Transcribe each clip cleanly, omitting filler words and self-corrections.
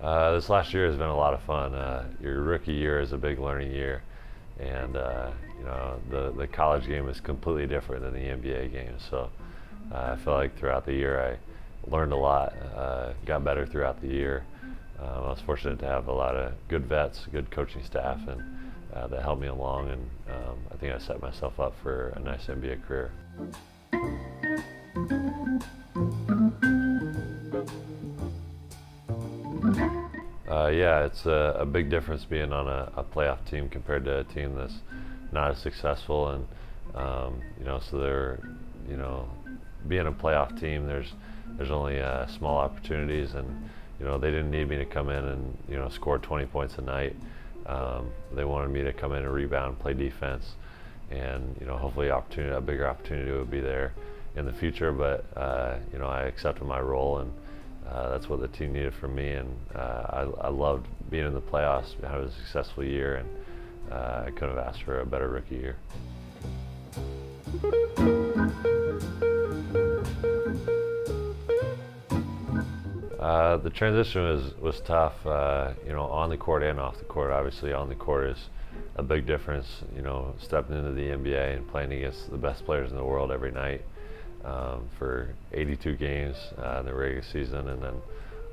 This last year has been a lot of fun. Your rookie year is a big learning year, and the college game is completely different than the NBA game. So I feel like throughout the year I learned a lot, got better throughout the year. I was fortunate to have a lot of good vets, good coaching staff, and that helped me along. And I think I set myself up for a nice NBA career. Yeah, it's a big difference being on a playoff team compared to a team that's not as successful, and being a playoff team, there's only small opportunities, and they didn't need me to come in and score 20 points a night. They wanted me to come in and rebound, play defense, and hopefully a bigger opportunity would be there in the future. But I accepted my role, and that's what the team needed from me, and I loved being in the playoffs. I had a successful year, and I couldn't have asked for a better rookie year. The transition was tough, on the court and off the court. Obviously, on the court is a big difference. Stepping into the NBA and playing against the best players in the world every night for 82 games in the regular season, and then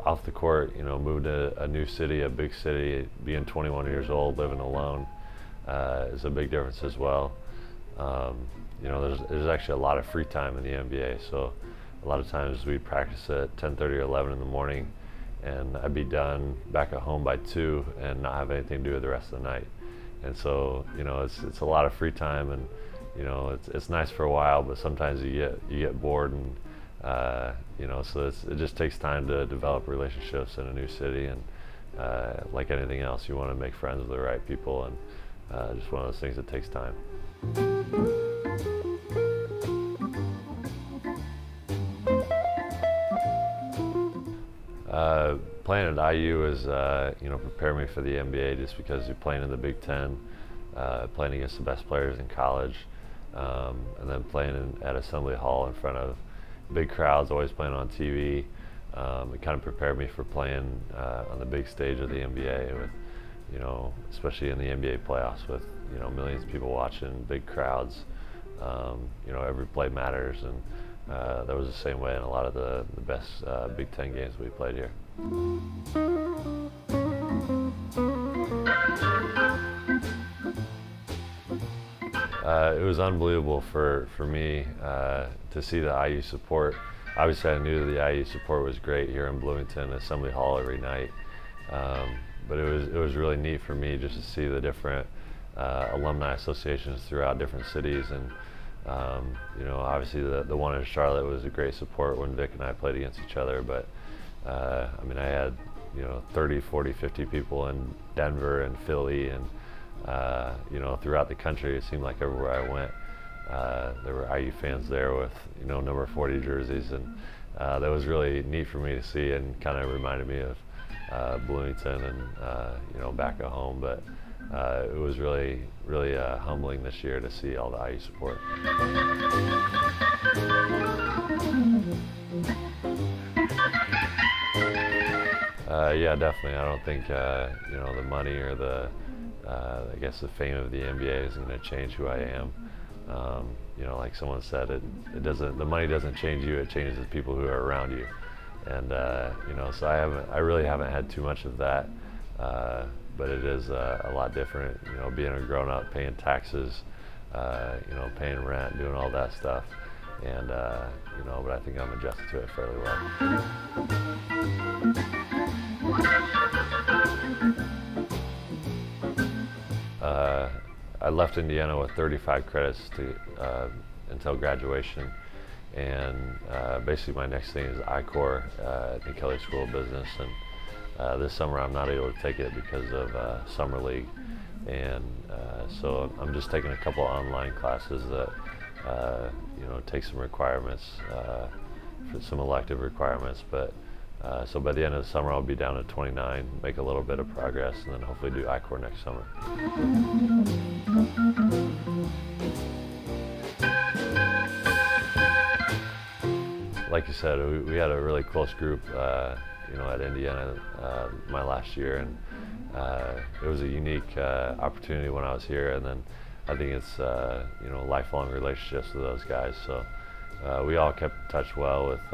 off the court, moved to a new city, a big city, being 21 years old, living alone is a big difference as well. There's actually a lot of free time in the NBA, so a lot of times we'd practice at 10:30 or 11 in the morning, and I'd be done back at home by 2 and not have anything to do with the rest of the night. And so, it's a lot of free time, and it's nice for a while, but sometimes you get bored, and so it just takes time to develop relationships in a new city, and like anything else, you want to make friends with the right people, and just one of those things that takes time. Playing at IU is, prepare me for the NBA, just because you're playing in the Big Ten, playing against the best players in college, and then playing at Assembly Hall in front of big crowds, always playing on TV. It kind of prepared me for playing on the big stage of the NBA, with, especially in the NBA playoffs, with millions of people watching, big crowds. Every play matters, and that was the same way in a lot of the best Big Ten games we played here. It was unbelievable for me to see the IU support. Obviously, I knew the IU support was great here in Bloomington, Assembly Hall every night. But it was really neat for me just to see the different alumni associations throughout different cities, and obviously the one in Charlotte was a great support when Vic and I played against each other. But I had 30, 40, 50 people in Denver and Philly, and throughout the country. It seemed like everywhere I went, there were IU fans there with number 40 jerseys, and that was really neat for me to see, and kind of reminded me of Bloomington and back at home. But it was really humbling this year to see all the IU support. Yeah, definitely. I don't think the money or the the fame of the NBA isn't going to change who I am. Like someone said, it doesn't. The money doesn't change you; it changes the people who are around you. And so I really haven't had too much of that. But it is a lot different, being a grown-up, paying taxes, paying rent, doing all that stuff, and but I think I'm adjusted to it fairly well. I left Indiana with 35 credits until graduation, and basically my next thing is I-Corps at the Kelley School of Business, and this summer I'm not able to take it because of Summer League, and so I'm just taking a couple online classes that take some requirements, for some elective requirements, but so by the end of the summer I'll be down to 29, make a little bit of progress, and then hopefully do I-Corps next summer. Like you said, we had a really close group at Indiana my last year, and it was a unique opportunity when I was here. And then I think it's lifelong relationships with those guys. So we all kept in touch well with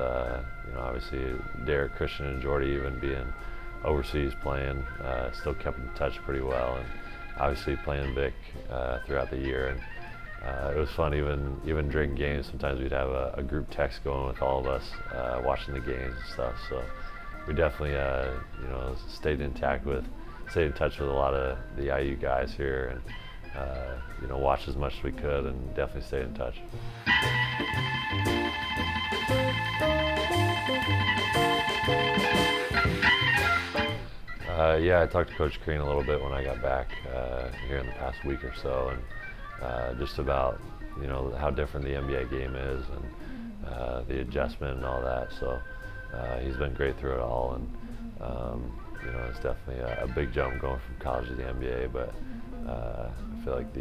obviously Derek, Christian, and Jordy, even being overseas playing, still kept in touch pretty well, and obviously playing Vic throughout the year. And it was fun even during games. Sometimes we'd have a group text going with all of us watching the games and stuff. So we definitely stayed in touch with a lot of the IU guys here, and watched as much as we could, and definitely stayed in touch. Yeah, I talked to Coach Crean a little bit when I got back here in the past week or so, and just about how different the NBA game is, and the adjustment and all that. So he's been great through it all, and it's definitely a big jump going from college to the NBA. But I feel like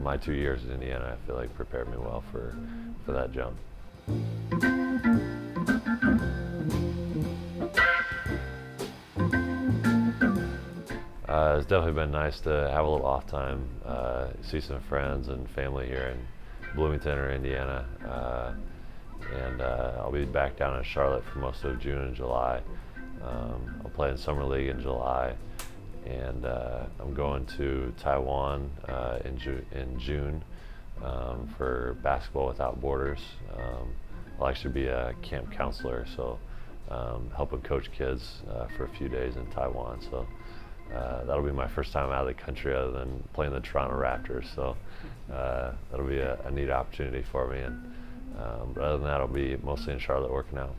my 2 years in Indiana, I feel like prepared me well for that jump. It's definitely been nice to have a little off time, see some friends and family here in Bloomington or Indiana, and I'll be back down in Charlotte for most of June and July. I'll play in Summer League in July, and I'm going to Taiwan in June for Basketball Without Borders. I'll actually be a camp counselor, so helping coach kids for a few days in Taiwan. So that'll be my first time out of the country other than playing the Toronto Raptors. So that'll be a neat opportunity for me. And but other than that, I'll be mostly in Charlotte working out.